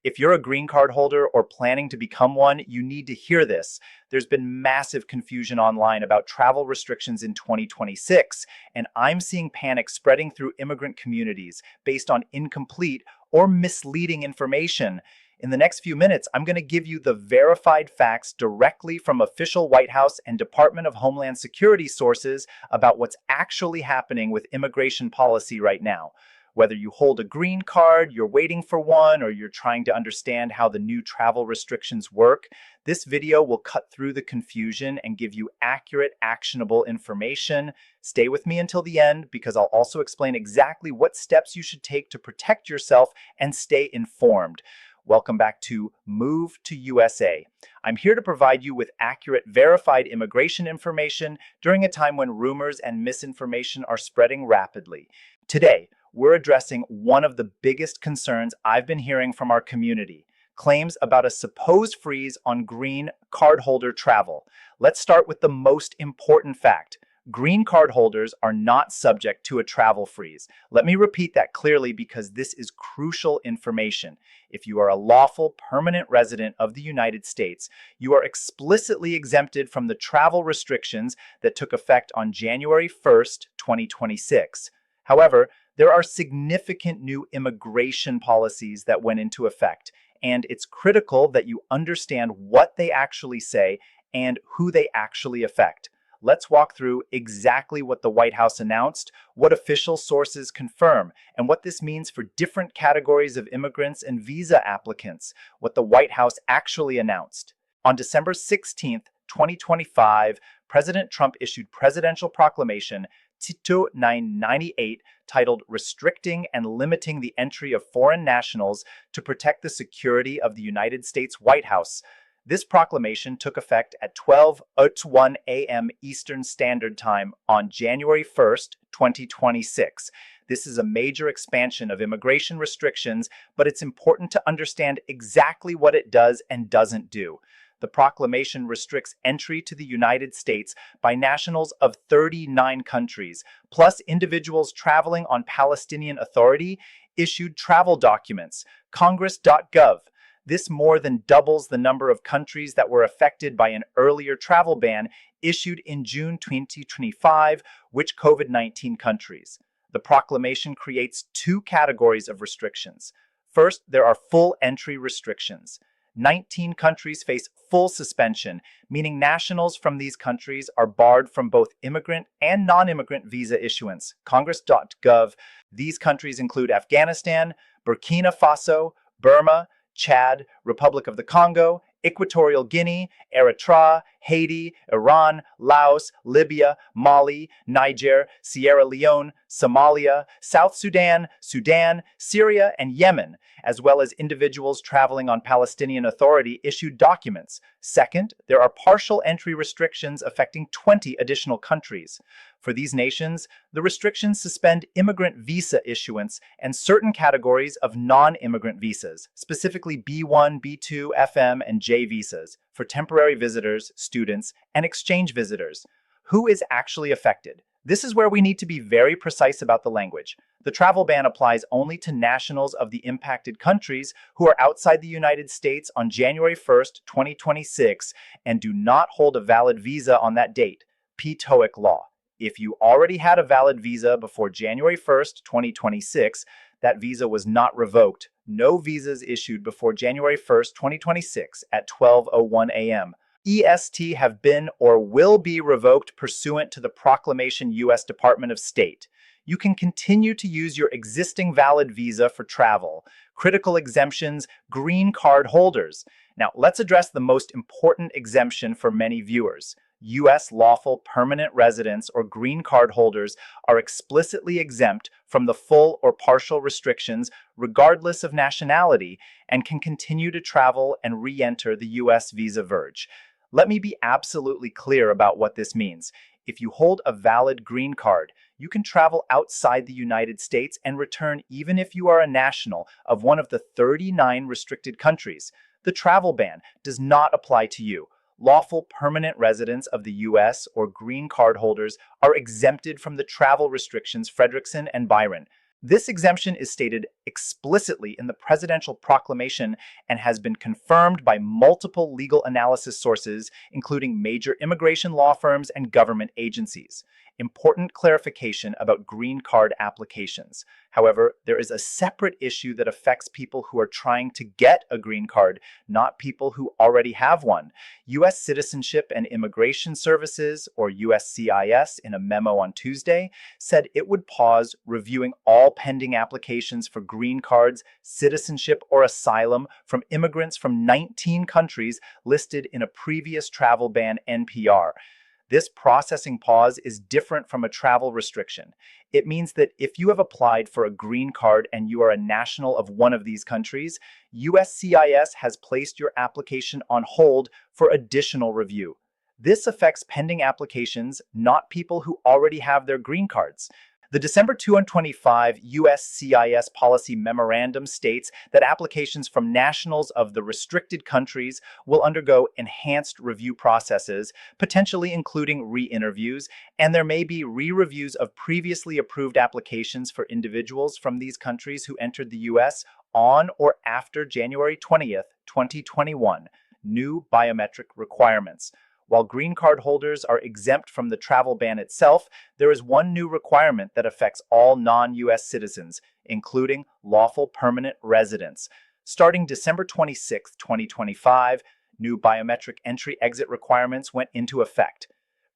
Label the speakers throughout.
Speaker 1: If you're a green card holder or planning to become one, you need to hear this. There's been massive confusion online about travel restrictions in 2026, and I'm seeing panic spreading through immigrant communities based on incomplete or misleading information. In the next few minutes, I'm going to give you the verified facts directly from official White House and Department of Homeland Security sources about what's actually happening with immigration policy right now. Whether you hold a green card, you're waiting for one, or you're trying to understand how the new travel restrictions work, this video will cut through the confusion and give you accurate, actionable information. Stay with me until the end because I'll also explain exactly what steps you should take to protect yourself and stay informed. Welcome back to Move to USA. I'm here to provide you with accurate, verified immigration information during a time when rumors and misinformation are spreading rapidly. Today, we're addressing one of the biggest concerns I've been hearing from our community: claims about a supposed freeze on green card holder travel. Let's start with the most important fact. Green card holders are not subject to a travel freeze. Let me repeat that clearly because this is crucial information. If you are a lawful permanent resident of the United States, you are explicitly exempted from the travel restrictions that took effect on January 1st, 2026. However, there are significant new immigration policies that went into effect, and it's critical that you understand what they actually say and who they actually affect. Let's walk through exactly what the White House announced, what official sources confirm, and what this means for different categories of immigrants and visa applicants, what the White House actually announced. On December 16th, 2025, President Trump issued Presidential Proclamation Tito 998 titled Restricting and Limiting the Entry of Foreign Nationals to Protect the Security of the United States White House. This proclamation took effect at 12:01 a.m. Eastern Standard Time on January 1st, 2026. This is a major expansion of immigration restrictions, but it's important to understand exactly what it does and doesn't do. The proclamation restricts entry to the United States by nationals of 39 countries, plus individuals traveling on Palestinian Authority issued travel documents, Congress.gov. This more than doubles the number of countries that were affected by an earlier travel ban issued in June 2025, which COVID-19 countries. The proclamation creates two categories of restrictions. First, there are full entry restrictions. 19 countries face full suspension, meaning nationals from these countries are barred from both immigrant and non-immigrant visa issuance. Congress.gov. These countries include Afghanistan, Burkina Faso, Burma, Chad, Republic of the Congo, Equatorial Guinea, Eritrea, Haiti, Iran, Laos, Libya, Mali, Niger, Sierra Leone, Somalia, South Sudan, Sudan, Syria, and Yemen, as well as individuals traveling on Palestinian Authority issued documents. Second, there are partial entry restrictions affecting 20 additional countries. For these nations, the restrictions suspend immigrant visa issuance and certain categories of non-immigrant visas, specifically B1, B2, FM, and J visas, for temporary visitors, students, and exchange visitors. Who is actually affected? This is where we need to be very precise about the language. The travel ban applies only to nationals of the impacted countries who are outside the United States on January 1st, 2026, and do not hold a valid visa on that date. PTOIC law. If you already had a valid visa before January 1st, 2026, that visa was not revoked. No visas issued before January 1st, 2026 at 12:01 a.m. EST have been or will be revoked pursuant to the proclamation U.S. Department of State. You can continue to use your existing valid visa for travel. Critical exemptions, green card holders. Now, let's address the most important exemption for many viewers. U.S. lawful permanent residents or green card holders are explicitly exempt from the full or partial restrictions regardless of nationality and can continue to travel and re-enter the U.S. visa verge. Let me be absolutely clear about what this means. If you hold a valid green card, you can travel outside the United States and return even if you are a national of one of the 39 restricted countries. The travel ban does not apply to you. Lawful permanent residents of the U.S. or green card holders are exempted from the travel restrictions Frederickson and Byron. This exemption is stated explicitly in the presidential proclamation and has been confirmed by multiple legal analysis sources, including major immigration law firms and government agencies. Important clarification about green card applications. However, there is a separate issue that affects people who are trying to get a green card, not people who already have one. U.S. Citizenship and Immigration Services, or USCIS, in a memo on Tuesday, said it would pause reviewing all pending applications for green cards, citizenship, or asylum from immigrants from 19 countries listed in a previous travel ban NPR. This processing pause is different from a travel restriction. It means that if you have applied for a green card and you are a national of one of these countries, USCIS has placed your application on hold for additional review. This affects pending applications, not people who already have their green cards. The December 2025 USCIS policy memorandum states that applications from nationals of the restricted countries will undergo enhanced review processes, potentially including re-interviews, and there may be re-reviews of previously approved applications for individuals from these countries who entered the U.S. on or after January 20th, 2021. New biometric requirements. While green card holders are exempt from the travel ban itself, there is one new requirement that affects all non-U.S. citizens, including lawful permanent residents. Starting December 26, 2025, new biometric entry-exit requirements went into effect.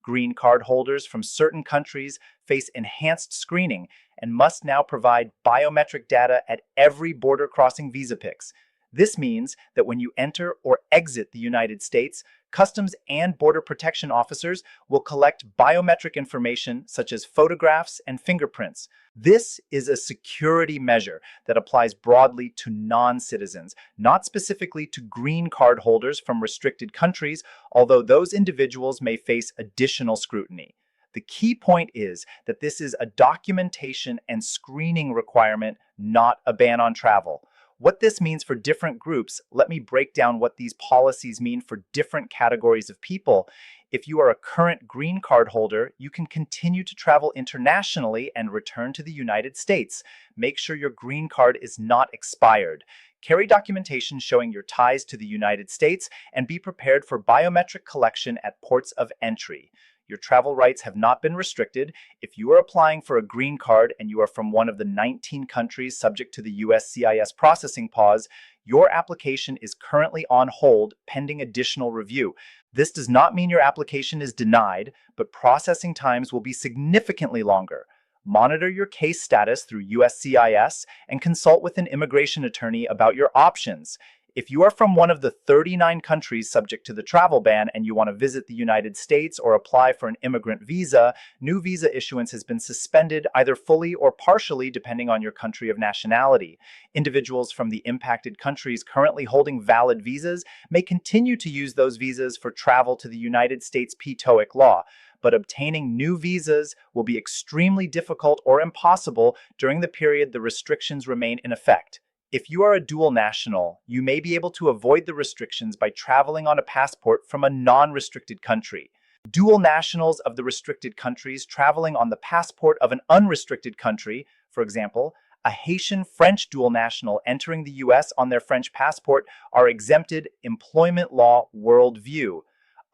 Speaker 1: Green card holders from certain countries face enhanced screening and must now provide biometric data at every border crossing visa pix. This means that when you enter or exit the United States, Customs and Border Protection officers will collect biometric information such as photographs and fingerprints. This is a security measure that applies broadly to non-citizens, not specifically to green card holders from restricted countries, although those individuals may face additional scrutiny. The key point is that this is a documentation and screening requirement, not a ban on travel. What this means for different groups, let me break down what these policies mean for different categories of people. If you are a current green card holder, you can continue to travel internationally and return to the United States. Make sure your green card is not expired. Carry documentation showing your ties to the United States and be prepared for biometric collection at ports of entry. Your travel rights have not been restricted. If you are applying for a green card and you are from one of the 19 countries subject to the USCIS processing pause, your application is currently on hold pending additional review. This does not mean your application is denied, but processing times will be significantly longer. Monitor your case status through USCIS and consult with an immigration attorney about your options. If you are from one of the 39 countries subject to the travel ban and you want to visit the United States or apply for an immigrant visa, new visa issuance has been suspended either fully or partially depending on your country of nationality. Individuals from the impacted countries currently holding valid visas may continue to use those visas for travel to the United States PTOIC law, but obtaining new visas will be extremely difficult or impossible during the period the restrictions remain in effect. If you are a dual national, you may be able to avoid the restrictions by traveling on a passport from a non-restricted country. Dual nationals of the restricted countries traveling on the passport of an unrestricted country, for example, a Haitian-French dual national entering the U.S. on their French passport, are exempted employment law worldview.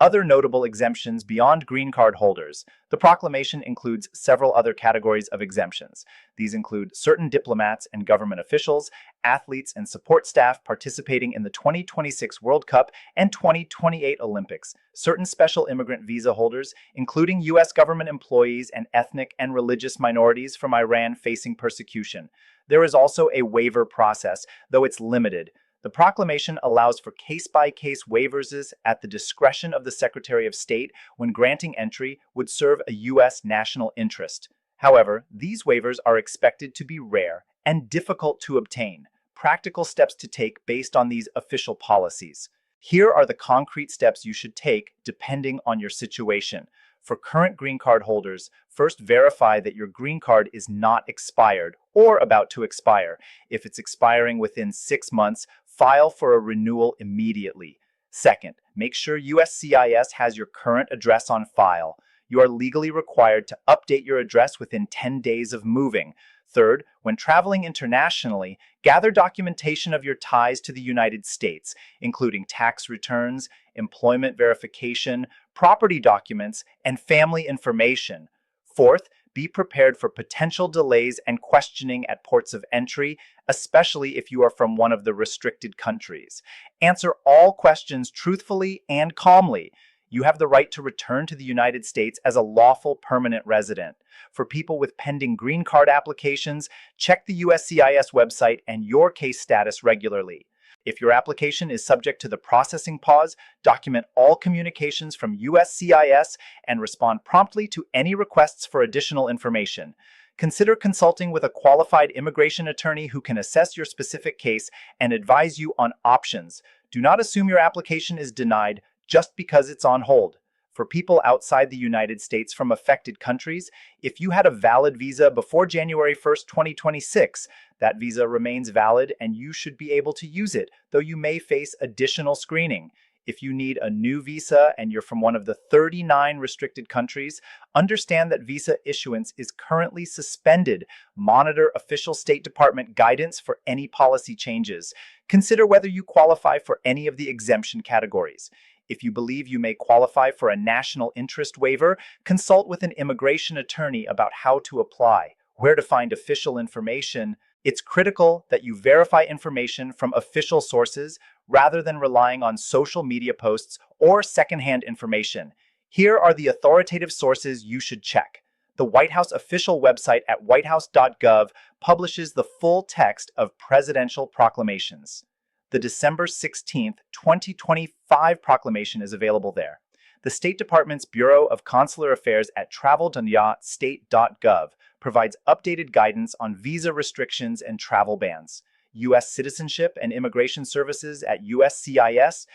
Speaker 1: Other notable exemptions beyond green card holders. The proclamation includes several other categories of exemptions. These include certain diplomats and government officials, athletes and support staff participating in the 2026 World Cup and 2028 Olympics, certain special immigrant visa holders, including U.S. government employees and ethnic and religious minorities from Iran facing persecution. There is also a waiver process, though it's limited. The proclamation allows for case-by-case waivers at the discretion of the Secretary of State when granting entry would serve a U.S. national interest. However, these waivers are expected to be rare and difficult to obtain. Practical steps to take based on these official policies. Here are the concrete steps you should take depending on your situation. For current green card holders, first verify that your green card is not expired or about to expire. If it's expiring within 6 months, file for a renewal immediately. Second, make sure USCIS has your current address on file. You are legally required to update your address within 10 days of moving. Third, when traveling internationally, gather documentation of your ties to the United States, including tax returns, employment verification, property documents, and family information. Fourth, be prepared for potential delays and questioning at ports of entry, especially if you are from one of the restricted countries. Answer all questions truthfully and calmly. You have the right to return to the United States as a lawful permanent resident. For people with pending green card applications, check the USCIS website and your case status regularly. If your application is subject to the processing pause, document all communications from USCIS and respond promptly to any requests for additional information. Consider consulting with a qualified immigration attorney who can assess your specific case and advise you on options. Do not assume your application is denied just because it's on hold. For people outside the United States from affected countries, if you had a valid visa before January 1st, 2026, that visa remains valid and you should be able to use it, though you may face additional screening. If you need a new visa and you're from one of the 39 restricted countries, understand that visa issuance is currently suspended. Monitor official State Department guidance for any policy changes. Consider whether you qualify for any of the exemption categories. If you believe you may qualify for a national interest waiver, consult with an immigration attorney about how to apply, where to find official information. It's critical that you verify information from official sources rather than relying on social media posts or secondhand information. Here are the authoritative sources you should check. The White House official website at whitehouse.gov publishes the full text of presidential proclamations. The December 16th, 2025 proclamation is available there. The State Department's Bureau of Consular Affairs at travel.state.gov provides updated guidance on visa restrictions and travel bans. U.S. Citizenship and Immigration Services at uscis.gov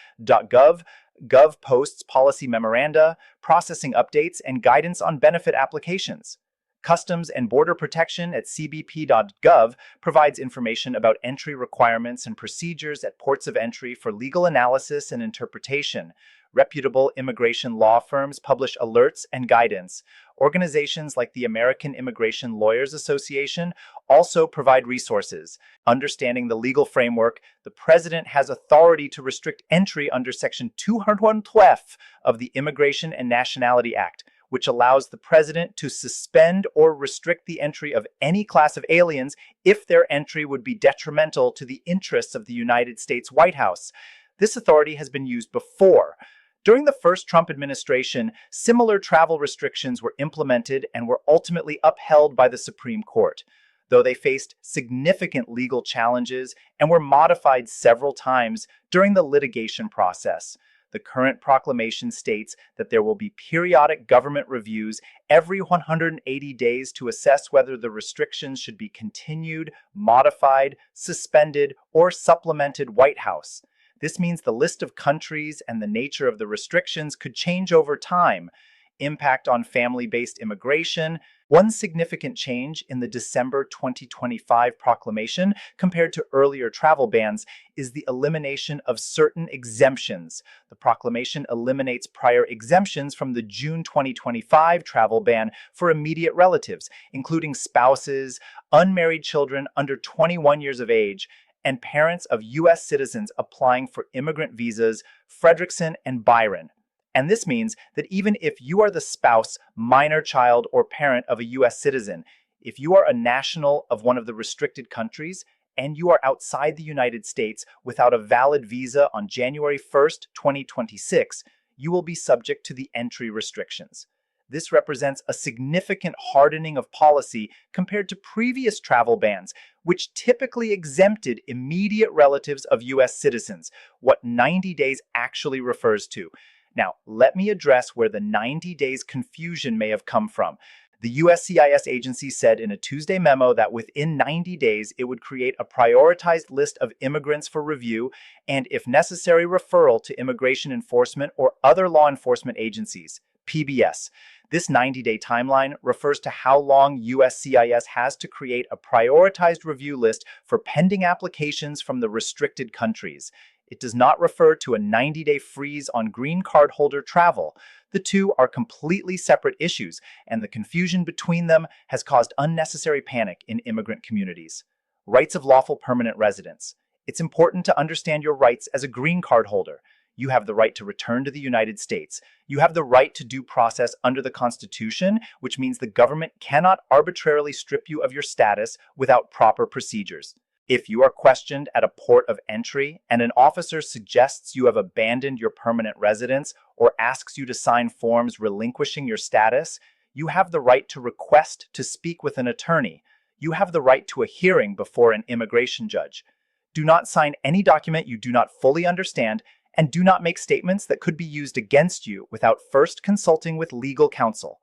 Speaker 1: posts policy memoranda, processing updates, and guidance on benefit applications. Customs and Border Protection at cbp.gov provides information about entry requirements and procedures at ports of entry for legal analysis and interpretation. Reputable immigration law firms publish alerts and guidance. Organizations like the American Immigration Lawyers Association also provide resources. Understanding the legal framework, the President has authority to restrict entry under Section 212 of the Immigration and Nationality Act, which allows the President to suspend or restrict the entry of any class of aliens if their entry would be detrimental to the interests of the United States White House. This authority has been used before. During the first Trump administration, similar travel restrictions were implemented and were ultimately upheld by the Supreme Court, though they faced significant legal challenges and were modified several times during the litigation process. The current proclamation states that there will be periodic government reviews every 180 days to assess whether the restrictions should be continued, modified, suspended, or supplemented. White House. This means the list of countries and the nature of the restrictions could change over time. Impact on family-based immigration. One significant change in the December 2025 proclamation compared to earlier travel bans is the elimination of certain exemptions. The proclamation eliminates prior exemptions from the June 2025 travel ban for immediate relatives, including spouses, unmarried children under 21 years of age, and parents of U.S. citizens applying for immigrant visas, Frederickson and Byron. And this means that even if you are the spouse, minor child, or parent of a U.S. citizen, if you are a national of one of the restricted countries and you are outside the United States without a valid visa on January 1st, 2026, you will be subject to the entry restrictions. This represents a significant hardening of policy compared to previous travel bans, which typically exempted immediate relatives of U.S. citizens, what 90 days actually refers to. Now, let me address where the 90 days confusion may have come from. The USCIS agency said in a Tuesday memo that within 90 days, it would create a prioritized list of immigrants for review and, if necessary, referral to immigration enforcement or other law enforcement agencies, PBS. This 90-day timeline refers to how long USCIS has to create a prioritized review list for pending applications from the restricted countries. It does not refer to a 90-day freeze on green card holder travel. The two are completely separate issues, and the confusion between them has caused unnecessary panic in immigrant communities. Rights of lawful permanent residents. It's important to understand your rights as a green card holder. You have the right to return to the United States. You have the right to due process under the Constitution, which means the government cannot arbitrarily strip you of your status without proper procedures. If you are questioned at a port of entry and an officer suggests you have abandoned your permanent residence or asks you to sign forms relinquishing your status, you have the right to request to speak with an attorney. You have the right to a hearing before an immigration judge. Do not sign any document you do not fully understand, and do not make statements that could be used against you without first consulting with legal counsel.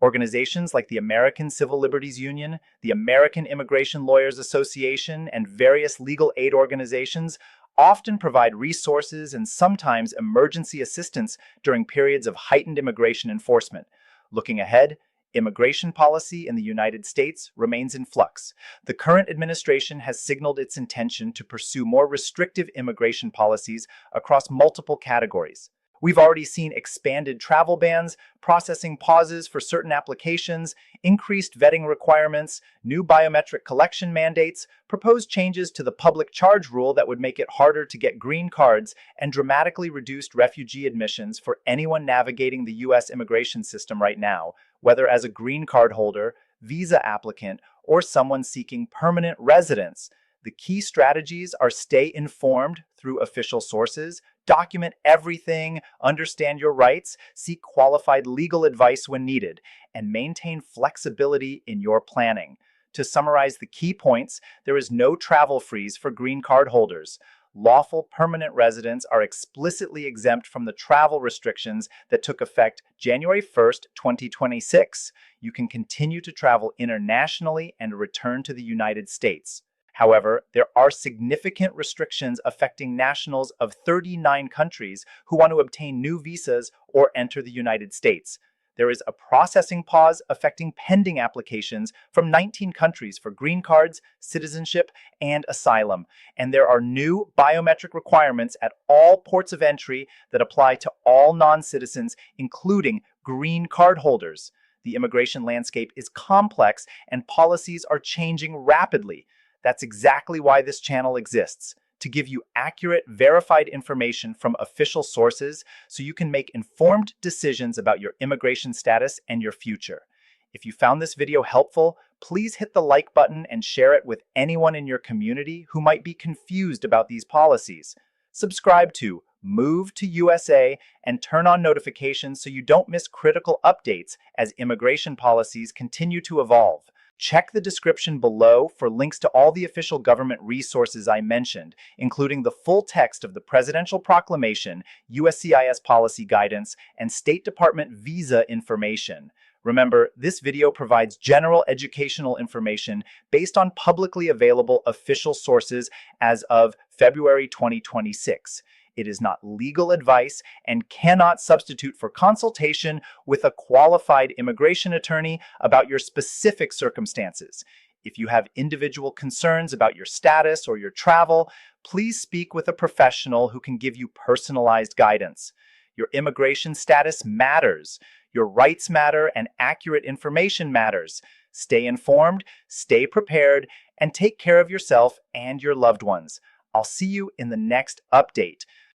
Speaker 1: Organizations like the American Civil Liberties Union, the American Immigration Lawyers Association, and various legal aid organizations often provide resources and sometimes emergency assistance during periods of heightened immigration enforcement. Looking ahead, immigration policy in the United States remains in flux. The current administration has signaled its intention to pursue more restrictive immigration policies across multiple categories. We've already seen expanded travel bans, processing pauses for certain applications, increased vetting requirements, new biometric collection mandates, proposed changes to the public charge rule that would make it harder to get green cards, and dramatically reduced refugee admissions for anyone navigating the U.S. immigration system right now, whether as a green card holder, visa applicant, or someone seeking permanent residence. The key strategies are stay informed through official sources, document everything, understand your rights, seek qualified legal advice when needed, and maintain flexibility in your planning. To summarize the key points, there is no travel freeze for green card holders. Lawful permanent residents are explicitly exempt from the travel restrictions that took effect January 1st, 2026. You can continue to travel internationally and return to the United States. However, there are significant restrictions affecting nationals of 39 countries who want to obtain new visas or enter the United States. There is a processing pause affecting pending applications from 19 countries for green cards, citizenship, and asylum. And there are new biometric requirements at all ports of entry that apply to all non-citizens, including green card holders. The immigration landscape is complex and policies are changing rapidly. That's exactly why this channel exists, to give you accurate, verified information from official sources so you can make informed decisions about your immigration status and your future. If you found this video helpful, please hit the like button and share it with anyone in your community who might be confused about these policies. Subscribe to Move to USA and turn on notifications so you don't miss critical updates as immigration policies continue to evolve. Check the description below for links to all the official government resources I mentioned, including the full text of the Presidential Proclamation, USCIS policy guidance, and State Department visa information. Remember, this video provides general educational information based on publicly available official sources as of February 2026. It is not legal advice and cannot substitute for consultation with a qualified immigration attorney about your specific circumstances. If you have individual concerns about your status or your travel, please speak with a professional who can give you personalized guidance. Your immigration status matters. Your rights matter and accurate information matters. Stay informed, stay prepared, and take care of yourself and your loved ones. I'll see you in the next update.